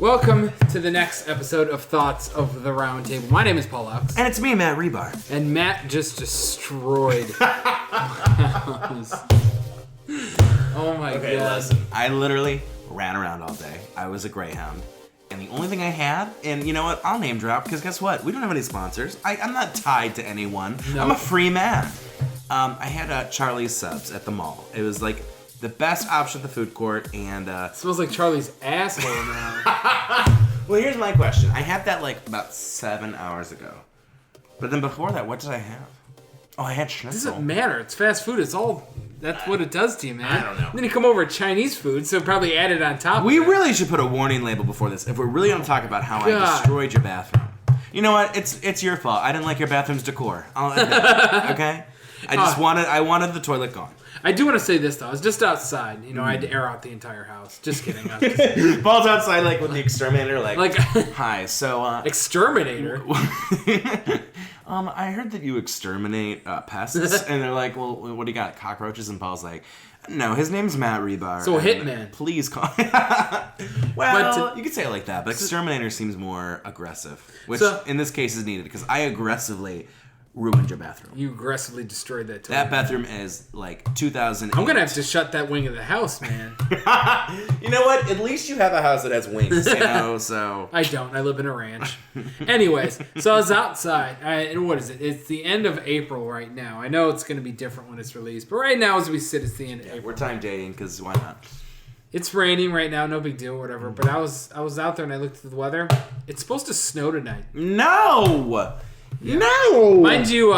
Welcome to the next episode of Thoughts of the Round Table. My name is Paul Ox. And it's me, Matt Rebar. And Matt just destroyed Oh my god. Listen, I literally ran around all day. I was a greyhound. And the only thing I had, and you know what, I'll name drop, because guess what? We don't have any sponsors. I'm not tied to anyone. Nope. I'm a free man. I had Charlie's Subs at the mall. It was like the best option at the food court, and it smells like Charlie's asshole now. Well, here's my question. I had that like about 7 hours ago. But then before that, what did I have? Oh, I had schnitzel. It doesn't matter. It's fast food. That's what it does to you, man. I don't know. And then you come over Chinese food, so probably add it on top We of it. really should put a warning label before this if we're really going to talk about how I destroyed your bathroom. You know what? It's your fault. I didn't like your bathroom's decor. I'll admit it, okay? I wanted the toilet gone. I do want to say this, though. I was just outside. You know, I had to air out the entire house. Just kidding. Paul's outside, like, with the exterminator, like hi, so, Exterminator? I heard that you exterminate pests. And they're like, well, what do you got, cockroaches? And Paul's like, no, his name's Matt Rebar. So Hitman. Please call Well, you could say it like that, but exterminator seems more aggressive. Which, in this case, is needed, because I aggressively ruined your bathroom. You aggressively destroyed that toilet. That bathroom is like 2008. I'm going to have to shut that wing of the house, man. You know what? At least you have a house that has wings, you know, so. I don't. I live in a ranch. Anyways, so I was outside. And what is it? It's the end of April right now. I know it's going to be different when it's released, but right now as we sit, it's the end of April. We're time dating, because why not? It's raining right now, no big deal, whatever. But I was out there and I looked at the weather. It's supposed to snow tonight. No! Yeah. No! Mind you,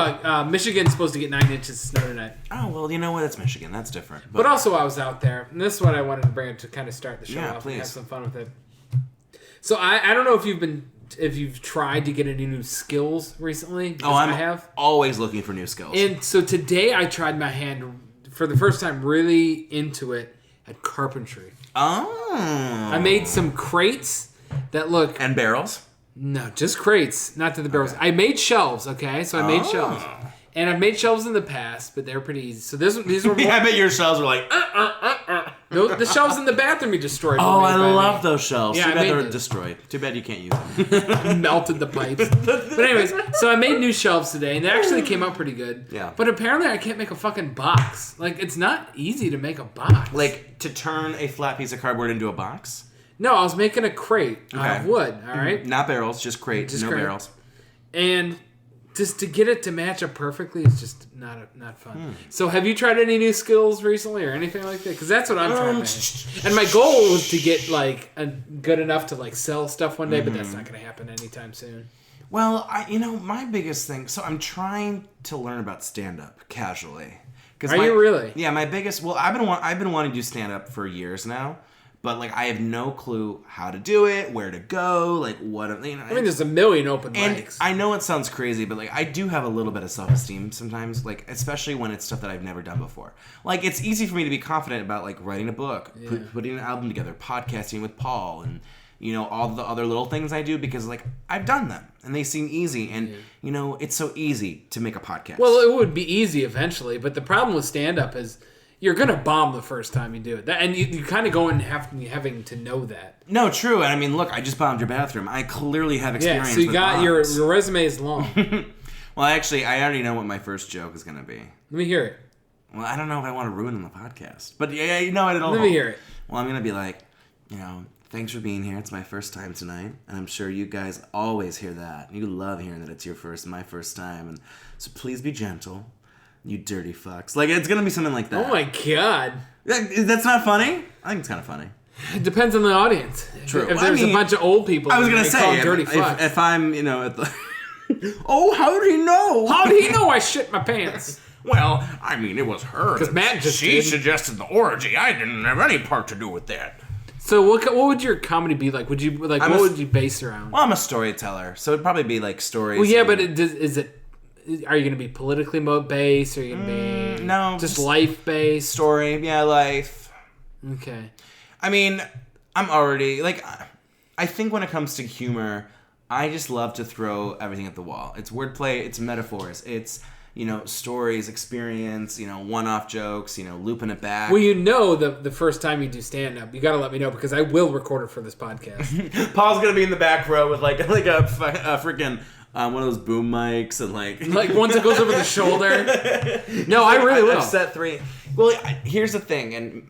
Michigan's supposed to get 9 inches of snow tonight. Oh, well, you know what? It's Michigan. That's different. But also, I was out there, and this is what I wanted to bring up to kind of start the show off please. and have some fun with it. So I don't know if you've tried to get any new skills recently. I have. Always looking for new skills. And so today I tried my hand for the first time really into it at carpentry. Oh. I made some crates that look... And barrels? No, just crates, not to the barrels. Okay. I made shelves, okay? So I made shelves. And I've made shelves in the past, but they were pretty easy. So these were more... Yeah, I bet your shelves were like... The shelves in the bathroom you destroyed. Oh, I love those shelves. Yeah, Too bad they're destroyed. Too bad you can't use them. Melted the pipes. But anyways, so I made new shelves today, and they actually came out pretty good. Yeah. But apparently I can't make a fucking box. Like, it's not easy to make a box. Like, to turn a flat piece of cardboard into a box? No, I was making a crate out of wood, all right? Not barrels, just crate, no barrels. And just to get it to match up perfectly is just not fun. So have you tried any new skills recently or anything like that? Because that's what I'm trying to make. And my goal was to get like good enough to like sell stuff one day, but that's not going to happen anytime soon. Well, my biggest thing, so I'm trying to learn about stand-up casually. Are you really? Yeah, my biggest, well, I've been wanting to do stand-up for years now. But, like, I have no clue how to do it, where to go, like, what... You know, I mean, there's a million open mics. I know it sounds crazy, but, like, I do have a little bit of self-esteem sometimes, like, especially when it's stuff that I've never done before. Like, it's easy for me to be confident about, like, writing a book, putting an album together, podcasting with Paul, and, you know, all the other little things I do, because, like, I've done them, and they seem easy, and, you know, it's so easy to make a podcast. Well, it would be easy eventually, but the problem with stand-up is... You're going to bomb the first time you do it. And you kind of go in having to know that. No, true. And I mean, look, I just bombed your bathroom. I clearly have experience with so you got your resume is long. Well, actually, I already know what my first joke is going to be. Let me hear it. Well, I don't know if I want to ruin the podcast. But yeah, you know it all. Let me hear it. Well, I'm going to be like, you know, thanks for being here. It's my first time tonight. And I'm sure you guys always hear that. You love hearing that it's my first time. And so please be gentle. You dirty fucks. Like, it's going to be something like that. Oh, my God. That's not funny? I think it's kind of funny. It depends on the audience. True. If there's a bunch of old people, I was going to say, dirty fucks. If I'm, you know, at the... Oh, how did he know? How did he know I shit my pants? Well, I mean, it was her. Because Matt just She suggested the orgy. I didn't have any part to do with that. So what would your comedy be like? Would you what would you base around? Well, I'm a storyteller, so it'd probably be like stories. Well, yeah, but is it... Are you going to be politically based? Or are you going to be no, just life based? Story, yeah, life. Okay. I mean, I'm already like, I think when it comes to humor, I just love to throw everything at the wall. It's wordplay, it's metaphors, it's stories, experience, one-off jokes, looping it back. Well, the first time you do stand-up, you got to let me know because I will record it for this podcast. Paul's going to be in the back row with like a freaking one of those boom mics and like ones that goes over the shoulder. No, I really will. I've set 3. Well, here's the thing, and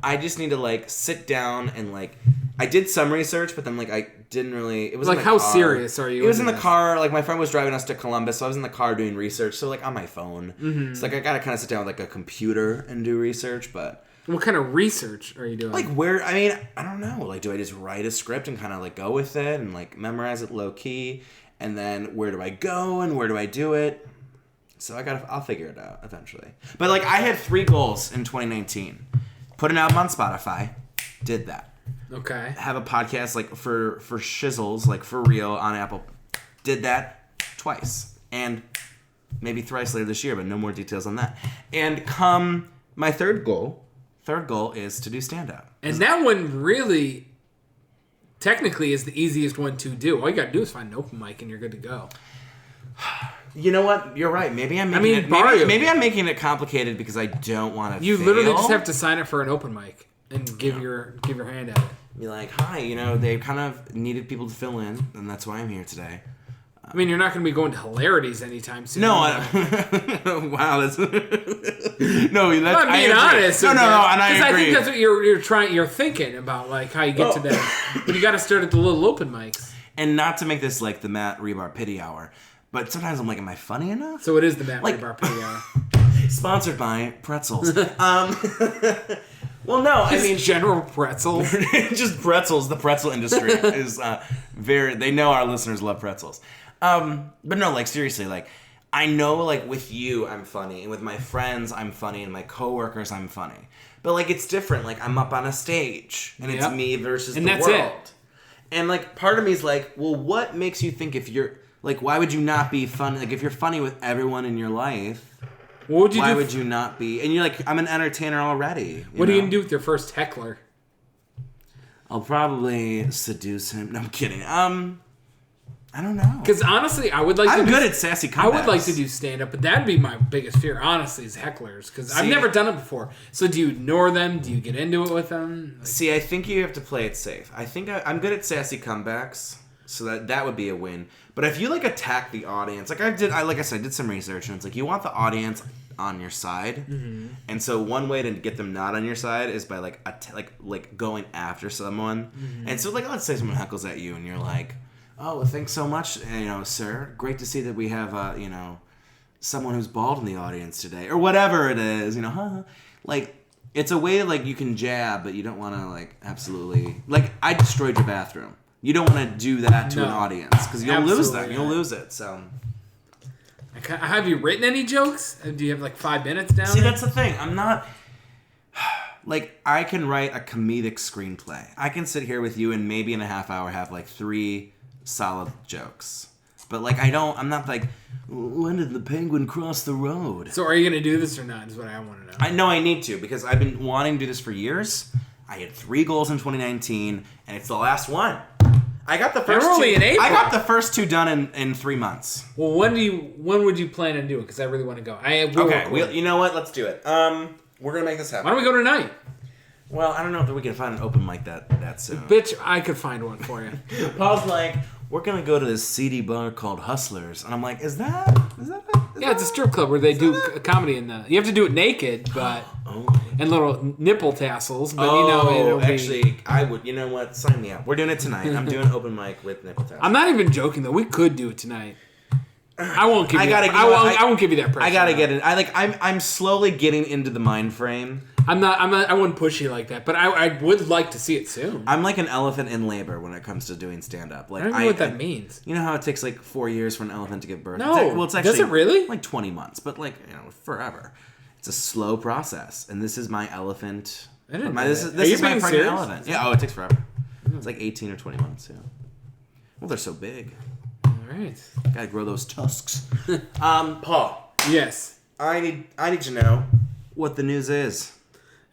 I just need to like sit down and like I did some research, but then like I didn't really. It was like in the how car. serious are you? It was in the car. Like my friend was driving us to Columbus, so I was in the car doing research. So like on my phone, it's like I gotta kind of sit down with like a computer and do research. But what kind of research are you doing? like I don't know. Like, do I just write a script and kind of like go with it and like memorize it low key, and then where do I go and where do I do it? So I'll figure it out eventually. But like I had 3 goals in 2019: put an album on Spotify, did that. Okay. Have a podcast like for shizzles, like for real on Apple. Did that twice. And maybe thrice later this year, but no more details on that. And come my third goal is to do stand-up. And that one really, technically, is the easiest one to do. All you got to do is find an open mic and you're good to go. You know what? You're right. Maybe I'm making maybe I'm making it complicated because I don't want to. You literally just have to sign up for an open mic and give your hand at it. Be like, hi, they kind of needed people to fill in, and that's why I'm here today. I mean, you're not going to be going to hilarities anytime soon. No, wow, that's no. I'm being honest. No, and I agree. I think that's what you're thinking about, like how you get to that. But you got to start at the little open mics. And not to make this like the Matt Rebar Pity Hour, but sometimes I'm like, am I funny enough? So it is the Matt Rebar Pity Hour. Sponsored by Pretzels. Well, no, I mean General Pretzels. Just pretzels. The pretzel industry is very. They know our listeners love pretzels. But no, like seriously, like I know, like with you, I'm funny, and with my friends, I'm funny, and my coworkers, I'm funny. But like it's different. Like I'm up on a stage, and it's me versus the world. It. And like part of me is like, well, what makes you think if you're like, why would you not be funny? Like if you're funny with everyone in your life. Why would you not be? And you're like, I'm an entertainer already. What are you going to do with your first heckler? I'll probably seduce him. No, I'm kidding. I don't know. Because honestly, I'm good at sassy comebacks. I would like to do stand-up, but that'd be my biggest fear, honestly, is hecklers. Because I've never done it before. So do you ignore them? Do you get into it with them? See, I think you have to play it safe. I think I'm good at sassy comebacks, so that would be a win. But if you like attack the audience, like I did some research, and it's like you want the audience on your side, and so one way to get them not on your side is by like going after someone. And so like let's say someone heckles at you, and you're like, oh, well, thanks so much, sir. Great to see that we have someone who's bald in the audience today, or whatever it is. Like it's a way like you can jab, but you don't want to like absolutely like I destroyed your bathroom. You don't want to do that to an audience because you'll lose them. You'll lose it. So, have you written any jokes? Do you have like 5 minutes down? See, that's the thing. I'm not like I can write a comedic screenplay. I can sit here with you and maybe in a half hour have like 3 solid jokes. But like I'm not like, when did the penguin cross the road? So are you gonna do this or not? Is what I want to know. I know I need to because I've been wanting to do this for years. I had 3 goals in 2019, and it's the last one. I got the first two. In April. I got the first 2 done in 3 months. Well, when would you plan on doing it? Because I really want to go. You know what? Let's do it. We're gonna make this happen. Why don't we go tonight? Well, I don't know if we can find an open mic that soon. Bitch, I could find one for you. Paul's like, we're gonna go to this seedy bar called Hustlers, and I'm like, is that? It's a strip club where they do comedy in the. You have to do it naked, but and little nipple tassels. But actually, I would. You know what? Sign me up. We're doing it tonight. I'm doing open mic with nipple tassels. I'm not even joking though. We could do it tonight. I won't give you. I won't give you that pressure. I gotta get it. I'm slowly getting into the mind frame. I'm not. I wouldn't push you like that, but I would like to see it soon. I'm like an elephant in labor when it comes to doing stand up. Like I don't know what that means. You know how it takes like 4 years for an elephant to give birth? No. It's actually, does it really? Like 20 months, but like forever. It's a slow process, and this is my elephant. This is my pregnant elephant. Yeah. Oh, it takes forever. It's like 18 or 20 months. Yeah. Well, they're so big. All right. Gotta grow those tusks. Paul. Yes. I need to know what the news is.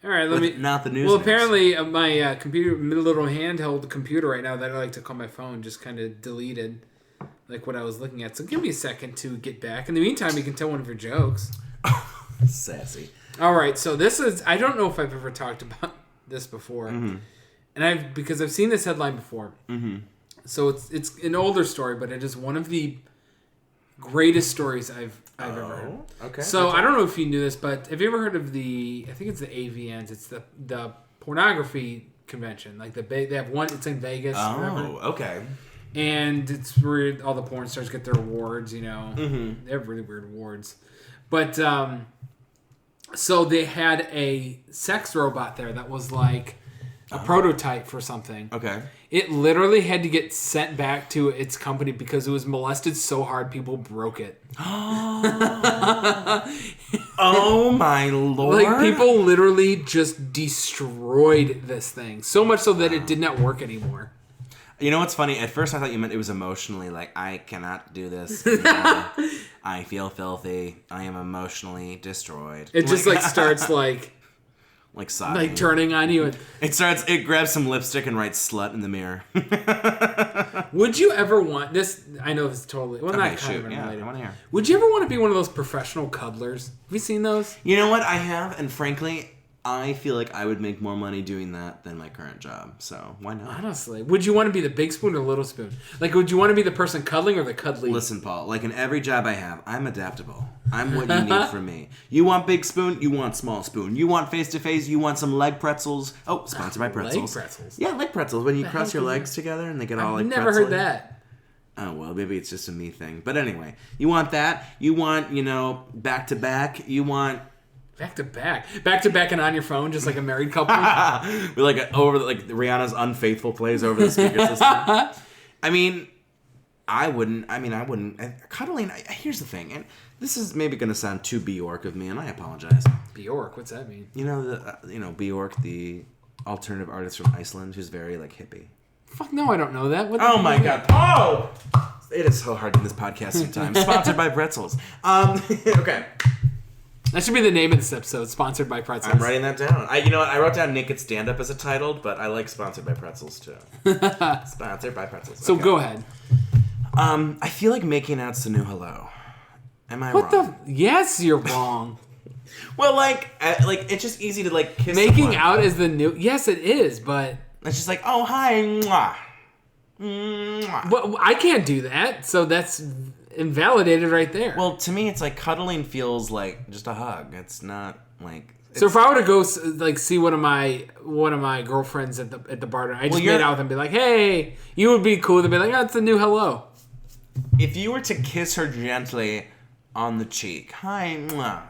All right, not the news. Well, apparently my little handheld computer right now that I like to call my phone just kind of deleted like what I was looking at. So give me a second to get back. In the meantime, you can tell one of your jokes. Sassy. All right, so this is, I don't know if I've ever talked about this before. And because I've seen this headline before. So it's an older story, but it is one of the greatest stories I've ever heard. Okay. So I don't know if you knew this, but have you ever heard of I think it's the AVNs. It's the pornography convention. Like they have one, it's in Vegas. Oh, okay. And it's where all the porn stars get their awards, you know. They have really weird awards. But, so they had a sex robot there that was like a prototype for something. Okay. It literally had to get sent back to its company because it was molested so hard people broke it. Oh my lord. Like people literally just destroyed this thing. So much so that it did not work anymore. You know what's funny? At first I thought you meant it was emotionally, like, I cannot do this. I feel filthy. I am emotionally destroyed. It just like starts like sobbing. Like turning on you. It grabs some lipstick and writes slut in the mirror. Would you ever want this? I know this is totally, well, not kind of unrelated. I want to hear. Would you ever want to be one of those professional cuddlers? Have you seen those? You know what? I have, and frankly, I feel like I would make more money doing that than my current job. So why not? Honestly, would you want to be the big spoon or little spoon? Like, would you want to be the person cuddling or the cuddly? Listen, Paul. Like in every job I have, I'm adaptable. I'm what you need from me. You want big spoon? You want small spoon? You want face to face? You want some leg pretzels? Oh, sponsored by Pretzels. Leg pretzels. Yeah, leg pretzels. When you cross your legs together and they get all like. I've never heard that. Oh, well, maybe it's just a me thing. But anyway, you want that. You want, back to back. You want. Back to back and on your phone, just like a married couple. Like Rihanna's Unfaithful plays over the speaker system. I mean, I wouldn't. Cuddling. Here's the thing, and this is maybe going to sound too Bjork of me, and I apologize. Bjork, what's that mean? Bjork, the alternative artist from Iceland, who's very like hippie. Fuck no, I don't know that. Oh my god! Oh, it is so hard in this podcasting time. Sponsored by Pretzels. Okay. That should be the name of this episode, sponsored by Pretzels. I'm writing that down. I wrote down Naked Stand-Up as a title, but I like sponsored by Pretzels, too. Sponsored by Pretzels. So go ahead. I feel like making out's the new hello. Am I wrong? Yes, you're wrong. Well, it's just easy to, kiss Making someone. out is the new... Yes, it is, but... It's just like, oh, hi, mwah. Mwah. Well, I can't do that, so that's... invalidated right there. Well, to me, it's like cuddling feels like just a hug. It's not like. So if I were to go see one of my girlfriends at the bar, I just made out with them and be like, "Hey," you would be cool to be like, "Oh, it's a new hello." If you were to kiss her gently on the cheek, hi, mwah.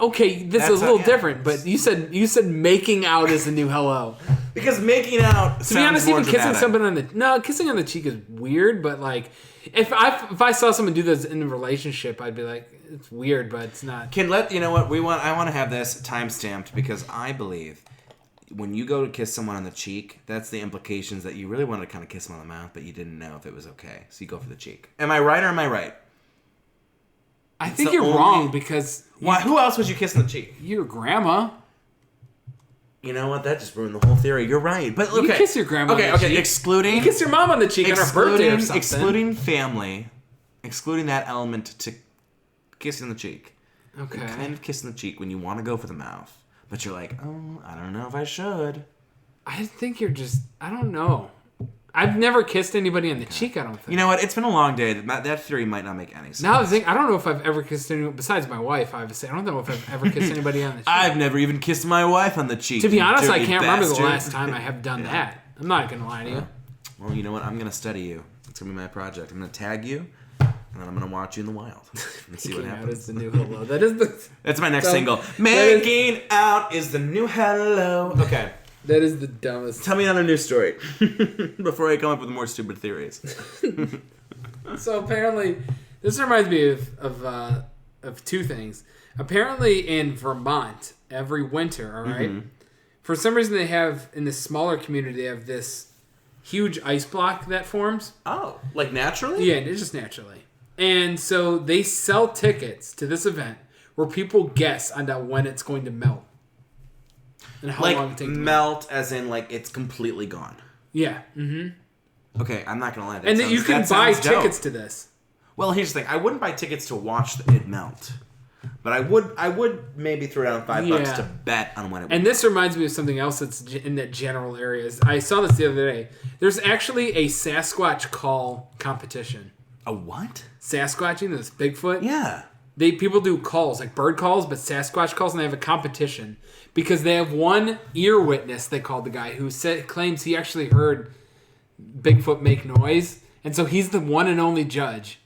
Okay. This is a little different, but you said making out is the new hello. Because making out. To be honest, even kissing somebody kissing on the cheek is weird. But like, if I saw someone do this in a relationship, I'd be like, it's weird, but it's not. You know what I want to have this time stamped because I believe when you go to kiss someone on the cheek, that's the implications that you really wanted to kind of kiss them on the mouth, but you didn't know if it was okay, so you go for the cheek. Am I right or am I right? I think you're wrong because. Why? Who else would you kiss on the cheek? Your grandma. You know what? That just ruined the whole theory. You're right. But okay. You kiss your grandma on the cheek. Excluding... You kiss your mom on the cheek on her birthday or something. Excluding family. Excluding that element to kissing the cheek. Okay. You kind of kiss in the cheek when you want to go for the mouth. But you're like, oh, I don't know if I should. I think you're just... I don't know. I've never kissed anybody on the cheek, I don't think. You know what? It's been a long day. That theory might not make any sense. Now, I don't know if I've ever kissed anyone, besides my wife, obviously. I don't know if I've ever kissed anybody on the cheek. I've never even kissed my wife on the cheek. To be honest, I can't remember the last time I have done that. I'm not going to lie to you. Well, you know what? I'm going to study you. It's going to be my project. I'm going to tag you, and then I'm going to watch you in the wild and see what happens. Out is the new hello. That's my next single. Making out is the new hello. Okay. That is the dumbest. Tell me another news story before I come up with more stupid theories. So apparently, this reminds me of two things. Apparently, in Vermont, every winter, all right, for some reason they have in this smaller community they have this huge ice block that forms. Oh, like naturally? Yeah, it's just naturally. And so they sell tickets to this event where people guess on when it's going to melt. And how long it takes to melt as in like it's completely gone. Yeah. Mm-hmm. Okay, I'm not gonna lie. And that you can buy tickets to this. Well, here's the thing. I wouldn't buy tickets to watch it melt. But I would maybe throw down $5 to bet on when it would. And this reminds me of something else that's in that general areas. I saw this the other day. There's actually a Sasquatch call competition. A what? Sasquatching, this Bigfoot. Yeah. People do calls, like bird calls, but Sasquatch calls, and they have a competition because they have one ear witness, they called the guy, who claims he actually heard Bigfoot make noise. And so he's the one and only judge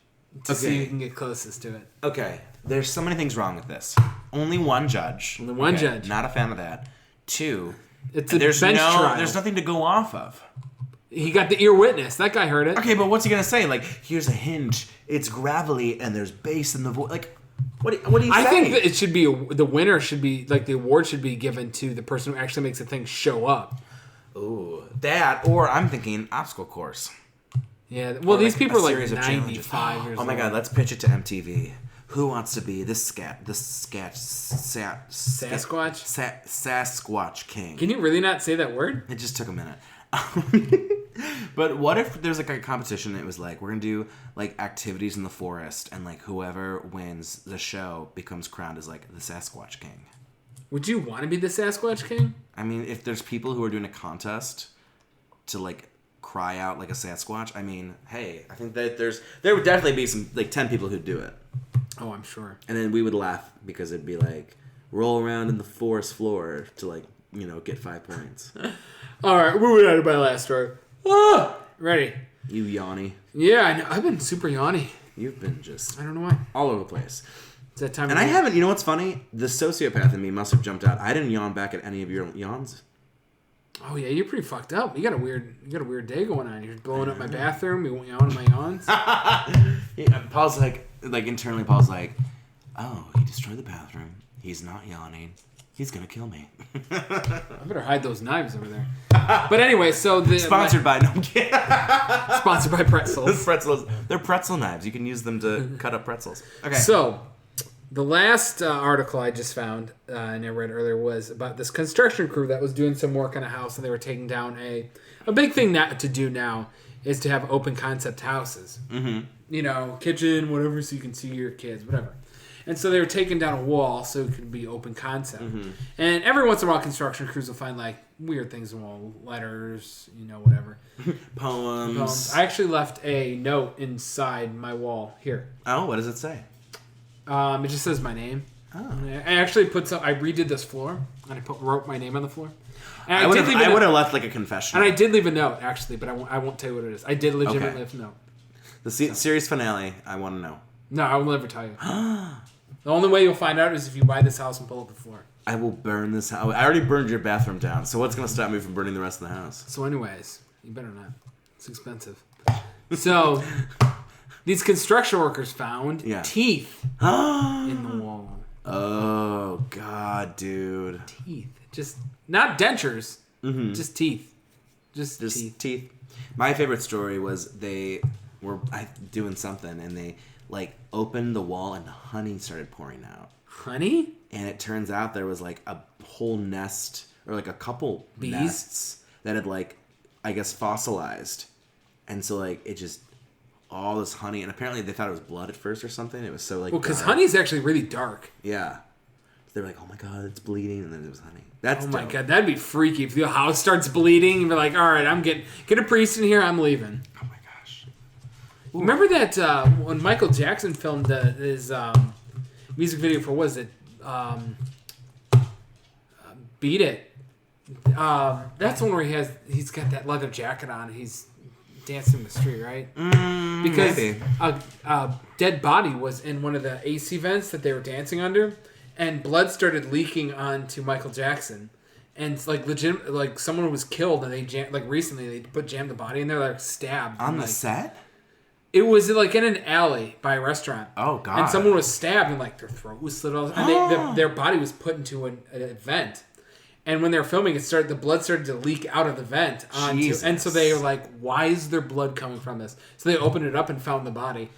to see who can get closest to it. Okay. There's so many things wrong with this. Only one judge. Only one judge. Not a fan of that. 2, it's a bench trial. There's nothing to go off of. He got the ear witness. That guy heard it. Okay, but what's he gonna say? Like, here's a hinge. It's gravelly and there's bass in the voice. Like, what do you say? I think that it should be the winner should be like the award should be given to the person who actually makes the thing show up. Ooh, that, or I'm thinking obstacle course. Yeah. Well, these people are like 95 years old. Oh my god, let's pitch it to MTV. Who wants to be Sasquatch king? Can you really not say that word? It just took a minute. But what if there's like a competition that was like, we're going to do like activities in the forest and like whoever wins the show becomes crowned as like the Sasquatch king? Would you want to be the Sasquatch king? I mean, if there's people who are doing a contest to like cry out like a Sasquatch, I mean, hey, I think that there would definitely be some like 10 people who'd do it. Oh, I'm sure. And then we would laugh because it'd be like roll around in the forest floor to like, get 5 points. All right, moving on to my last story. Ah, ready? You yawny. Yeah, I know. I've been super yawny. You've been just I don't know why. all over the place. It's that time. And I haven't. You know what's funny? The sociopath in me must have jumped out. I didn't yawn back at any of your yawns. Oh yeah, you're pretty fucked up. You got a weird day going on. You're blowing up my bathroom. You won't yawn on my yawns. Yeah, Paul's like internally. Paul's like, oh, he destroyed the bathroom. He's not yawning. He's gonna kill me. I better hide those knives over there. But anyway, so sponsored by no I'm kidding. Sponsored by Pretzels. Pretzels. They're pretzel knives. You can use them to cut up pretzels. Okay. So the last article I just found and I read earlier was about this construction crew that was doing some work on a house, and they were taking down a big thing to do now is to have open concept houses. Mm-hmm. Kitchen, whatever, so you can see your kids, whatever. And so they were taking down a wall so it could be open concept. Mm-hmm. And every once in a while, construction crews will find like weird things in the wall, letters, whatever. Poems. I actually left a note inside my wall here. Oh, what does it say? It just says my name. Oh. I actually I redid this floor and I wrote my name on the floor. And I would have left like a confession. And I did leave a note actually, but I won't tell you what it is. I did legitimately leave a note. The series finale. I want to know. No, I will never tell you. The only way you'll find out is if you buy this house and pull up the floor. I will burn this house. I already burned your bathroom down, so what's going to stop me from burning the rest of the house? So anyways, you better not. It's expensive. So, these construction workers found teeth in the wall. Oh, God, dude. Teeth. Just, not dentures. Mm-hmm. Just teeth. Just teeth. My favorite story was they were doing something, and they opened the wall and honey started pouring out. Honey? And it turns out there was a whole nest or a couple bees nests that had I guess fossilized. And so it just all this honey, and apparently they thought it was blood at first or something. It was so well, because honey's actually really dark. Yeah. They were like, oh my god, it's bleeding, and then it was honey. That's my god, that'd be freaky if the house starts bleeding and be like, all right, I'm get a priest in here, I'm leaving. Oh my gosh. Ooh. Remember that when Michael Jackson filmed his music video for, what is it? Beat It. That's one where he's got that leather jacket on. He's dancing in the street, right? Because a dead body was in one of the AC vents that they were dancing under, and blood started leaking onto Michael Jackson, and someone was killed, and they recently they jammed the body in there, stabbed on the set. It was in an alley by a restaurant. Oh god! And someone was stabbed, and their throat was slit off, and their body was put into an vent. And when they were filming, the blood started to leak out of the vent and so they were like, "Why is there blood coming from this?" So they opened it up and found the body.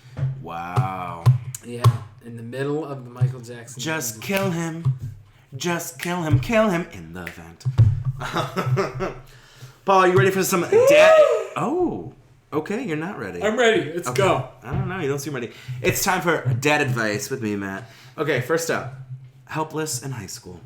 Wow. Yeah, in the middle of the Michael Jackson. Just kill him. Just kill him. Kill him in the vent. Paul, are you ready for some dad? Oh. Okay, you're not ready. I'm ready. Let's go. I don't know. You don't seem ready. It's time for dad advice with me, Matt. Okay, first up. Helpless in high school.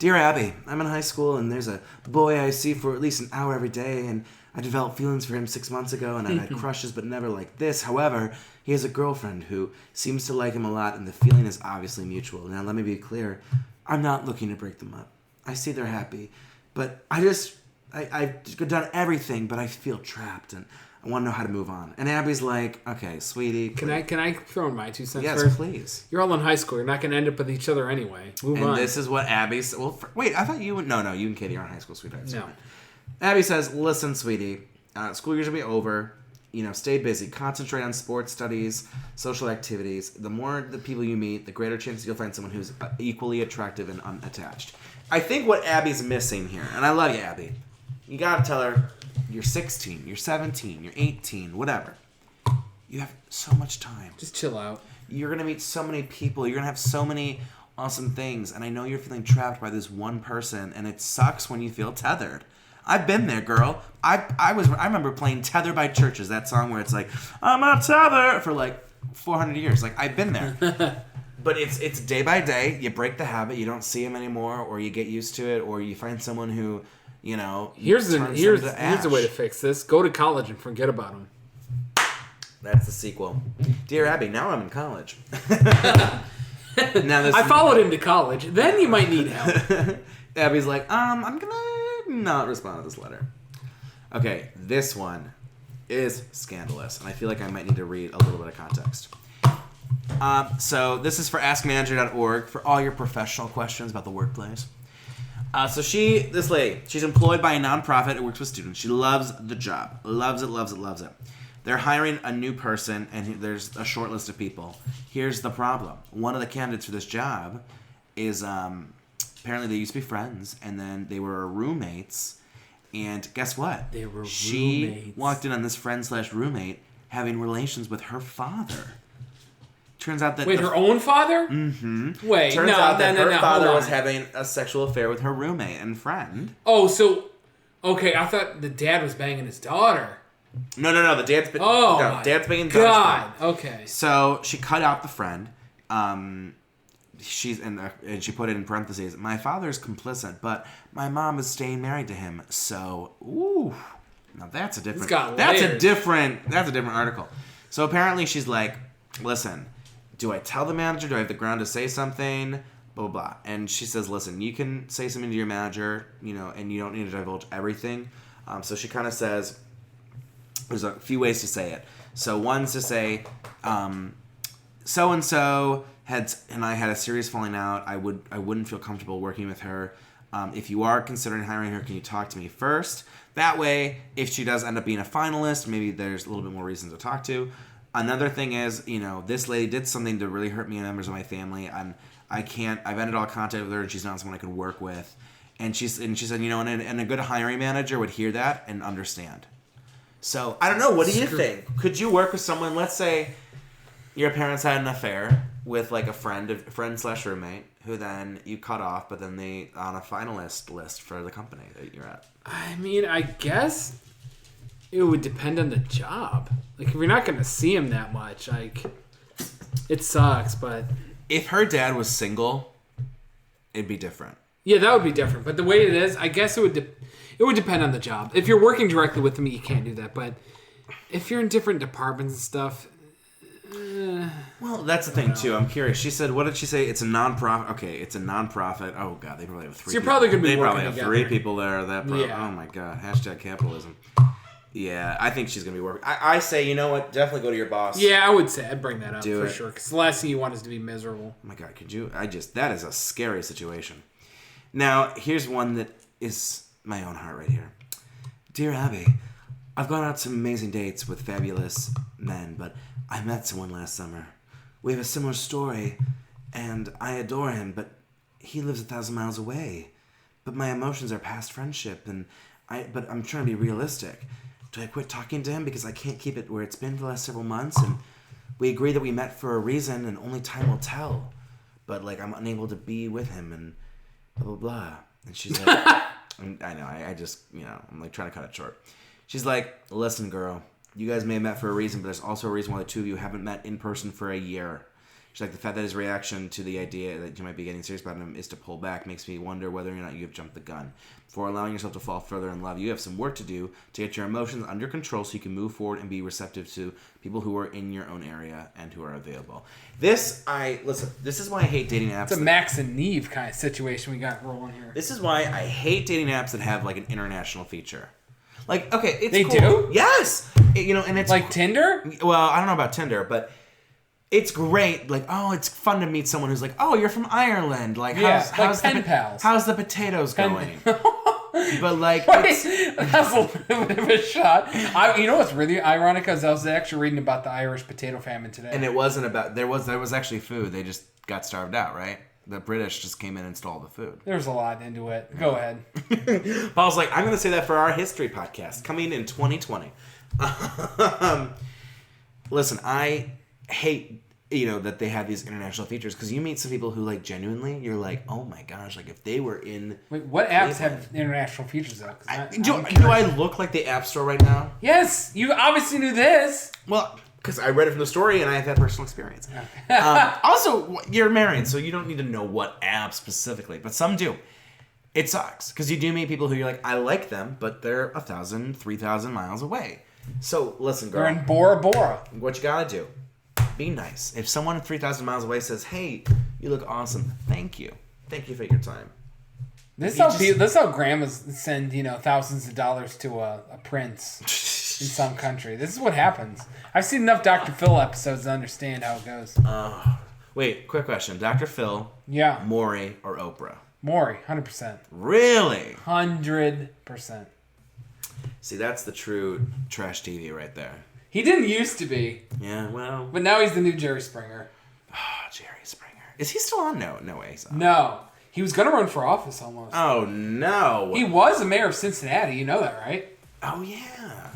Dear Abby, I'm in high school and there's a boy I see for at least an hour every day, and I developed feelings for him 6 months ago, and I've had crushes but never like this. However, he has a girlfriend who seems to like him a lot, and the feeling is obviously mutual. Now, let me be clear. I'm not looking to break them up. I see they're happy, but I've done everything, but I feel trapped, and I want to know how to move on. And Abby's like, okay, sweetie. Can I throw in my 2 cents yes, first? Please. You're all in high school. You're not going to end up with each other anyway. Move on. And this is what Abby said. Well, wait, I thought you would. No, you and Katie aren't high school sweethearts. No. Abby says, listen, sweetie, school years will be over. Stay busy. Concentrate on sports studies, social activities. The more the people you meet, the greater chances you'll find someone who's equally attractive and unattached. I think what Abby's missing here, and I love you, Abby, you gotta tell her, you're 16, you're 17, you're 18, whatever. You have so much time. Just chill out. You're going to meet so many people. You're going to have so many awesome things. And I know you're feeling trapped by this one person, and it sucks when you feel tethered. I've been there, girl. I remember playing Tether by Churches, that song where it's like, I'm a tether, for like 400 years. Like, I've been there. But it's day by day. You break the habit. You don't see him anymore, or you get used to it, or you find someone who... here's the way to fix this. Go to college and forget about them. That's the sequel. Dear Abby, now I'm in college. I followed him to college. Then you might need help. Abby's like, I'm gonna not respond to this letter. Okay, this one is scandalous, and I feel like I might need to read a little bit of context. So this is for askmanager.org for all your professional questions about the workplace. This lady, she's employed by a nonprofit who works with students. She loves the job. Loves it, loves it, loves it. They're hiring a new person, and there's a short list of people. Here's the problem. One of the candidates for this job is, apparently they used to be friends, and then they were roommates, and guess what? They were roommates. She walked in on this friend/roommate having relations with her father. Turns out that... Wait, her own father? Mm-hmm. Wait, Turns out that her father hold on. was having a sexual affair with her roommate and friend. Oh, so... Okay, I thought the dad was banging his daughter. No. The dad's been... Oh, dad's banging the God. friend. Okay. So she cut out the friend. And she put it in parentheses. My father's complicit, but my mom is staying married to him. So, ooh. Now that's a different... That's a different article. So apparently she's like, listen... Do I tell the manager? Do I have the ground to say something? Blah, blah, blah. And she says, listen, you can say something to your manager, and you don't need to divulge everything. So she kind of says, there's a few ways to say it. So one's to say, so-and-so and I had a serious falling out. I wouldn't feel comfortable working with her. If you are considering hiring her, can you talk to me first? That way, if she does end up being a finalist, maybe there's a little bit more reason to talk to. Another thing is, this lady did something to really hurt me and members of my family. I've ended all contact with her, and she's not someone I could work with. And she said, and a good hiring manager would hear that and understand. So, I don't know. What do you think? Could you work with someone, let's say your parents had an affair with like a friend/roommate, who then you cut off, but then they on a finalist list for the company that you're at? I mean, I guess... It would depend on the job. Like, if you're not going to see him that much, like, it sucks, but... If her dad was single, it'd be different. Yeah, that would be different. But the way it is, I guess it would depend on the job. If you're working directly with them, you can't do that. But if you're in different departments and stuff... Well, that's the thing, too. I'm curious. She said, what did she say? It's a nonprofit. Okay, it's a nonprofit. Oh, God, they probably have 3 people. So you're probably going to be working They probably have 3 people there. Yeah. Oh, my God. # capitalism. Yeah, I think she's going to be working. I say, you know what? Definitely go to your boss. Yeah, I would say I'd bring that up Do for it. sure. Because the last thing you want is to be miserable. Oh my God, could you? That is a scary situation. Now, here's one that is my own heart right here. Dear Abby, I've gone out to amazing dates with fabulous men, but I met someone last summer. We have a similar story, and I adore him, but he lives 1,000 miles away. But my emotions are past friendship, but I'm trying to be realistic. Do I quit talking to him because I can't keep it where it's been for the last several months? And we agree that we met for a reason and only time will tell. But, I'm unable to be with him and blah, blah, blah. And she's like, I know, I just, I'm, trying to cut it short. She's like, listen, girl, You guys may have met for a reason, but there's also a reason why the two of you haven't met in person for a year. She's like, the fact that his reaction to the idea that you might be getting serious about him is to pull back makes me wonder whether or not you have jumped the gun. Before allowing yourself to fall further in love, you have some work to do to get your emotions under control so you can move forward and be receptive to people who are in your own area and who are available. This is why I hate dating apps. It's a Max and Neve kind of situation we got rolling here. This is why I hate dating apps that have like an international feature. Like, okay, it's they cool. do? Yes! And it's... Like Tinder? Well, I don't know about Tinder, but... It's great. Like, oh, it's fun to meet someone who's like, oh, you're from Ireland. Like, how's pen pals. How's the potatoes going? But like, that's a little bit of a shot. You know what's really ironic is I was actually reading about the Irish potato famine today. And it wasn't about there was actually food. They just got starved out, right? The British just came in and stole the food. There's a lot into it. Go ahead. Paul's like, I'm going to say that for our history podcast coming in 2020. Listen, I hate that they have these international features because you meet some people who like genuinely you're like, oh my gosh, like if they were in wait, what apps have international features though? Do I look like the App Store right now? Yes, you obviously knew this. Well, because I read it from the story and I have had personal experience. Also, you're married, so you don't need to know what app specifically, but some do. It sucks because you do meet people who you're like, I like them, but they're 1,000, 3,000 miles away. So listen, girl, they're in Bora Bora. What you gotta do? Be nice. If someone 3,000 miles away says, "Hey, you look awesome," thank you for your time. This is how grandmas send thousands of dollars to a prince in some country. This is what happens. I've seen enough Dr. Phil episodes to understand how it goes. Wait, quick question: Dr. Phil, yeah, Maury, or Oprah? Maury, 100%. Really? 100%. See, that's the true trash TV right there. He didn't used to be. Yeah, well. But now he's the new Jerry Springer. Oh, Jerry Springer. Is he still on? No way he's on. No. He was going to run for office almost. Oh, no. He was the mayor of Cincinnati. You know that, right? Oh, yeah.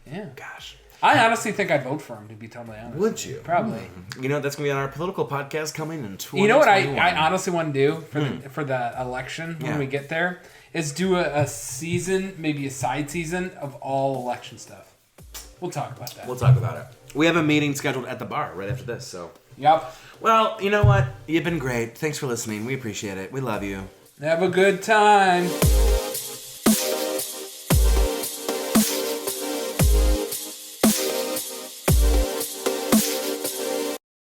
Yeah. Gosh. I honestly think I'd vote for him, to be totally honest. Would you? Probably. That's going to be on our political podcast coming in 2021. You know what I honestly want to do for the election when we get there? Is do a season, maybe a side season of all election stuff. We'll talk about that. We'll talk about it. We have a meeting scheduled at the bar right after this, so. Yep. Well, you know what? You've been great. Thanks for listening. We appreciate it. We love you. Have a good time.